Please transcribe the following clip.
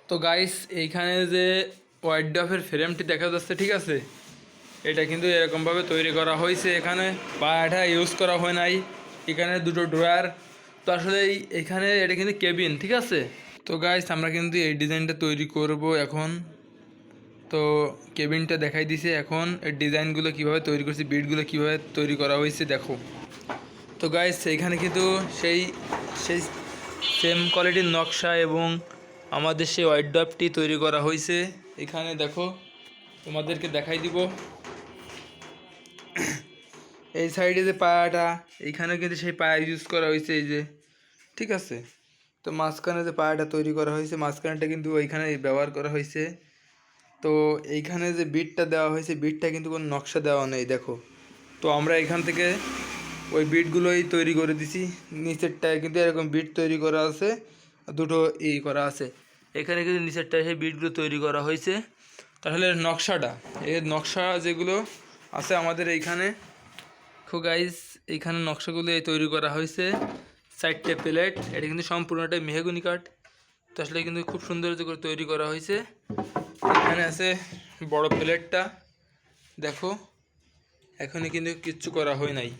তো গাইস এইখানে যে ওয়াইডফের ফ্রেমটি দেখা যাচ্ছে, ঠিক আছে, এটা কিন্তু এরকমভাবে তৈরি করা হয়েছে। এখানে পায়াটা ইউজ করা হয় নাই, এখানে দুটো ড্রয়ার। তো আসলে এইখানে এটা কিন্তু কেবিন, ঠিক আছে। তো গাইস আমরা কিন্তু এই ডিজাইনটা তৈরি করব এখন। তো কেবিনটা দেখাই দিছে, এখন এর ডিজাইনগুলো কীভাবে তৈরি করছি, বিটগুলো কীভাবে তৈরি করা হয়েছে দেখো। তো গাইস এইখানে কিন্তু সেই সেই সেম কোয়ালিটির নকশা এবং আমাদের সেই হোয়াইট ডপটি তৈরি করা হয়েছে। এখানে দেখো, তোমাদেরকে দেখাই দিব। এই সাইডে যে পায়াটা, এইখানেও কিন্তু সেই পায়া ইউজ করা হয়েছে, এই যে, ঠিক আছে। তো মাঝখানে যে পায়াটা তৈরি করা হয়েছে, মাঝখানটা কিন্তু ওইখানে ব্যবহার করা হয়েছে। তো এইখানে যে বিটটা দেওয়া হয়েছে, বিটটা কিন্তু কোনো নকশা দেওয়া নেই দেখো। তো আমরা এখান থেকে ওই বিটগুলোই তৈরি করে দিছি। নিচেরটায় কিন্তু এরকম বিট তৈরি করা আছে, দুটো করা আছে। এখানে কিন্তু নিচেরটায় সেই বিটগুলো তৈরি করা হয়েছে। তাহলে নকশাটা, এর নকশা যেগুলো আছে আমাদের এইখানে, তো গাইস এইখানে নকশাগুলো তৈরি করা হয়েছে। 4টে প্লেট, এটা কিন্তু সম্পূর্ণটাই মেহগনি কাঠ। তো আসলে কিন্তু খুব সুন্দর করে তৈরি করা হয়েছে। এখানে আছে বড় প্লেটটা, দেখো এখনই কিন্তু কিচ্ছু করা হয় নাই।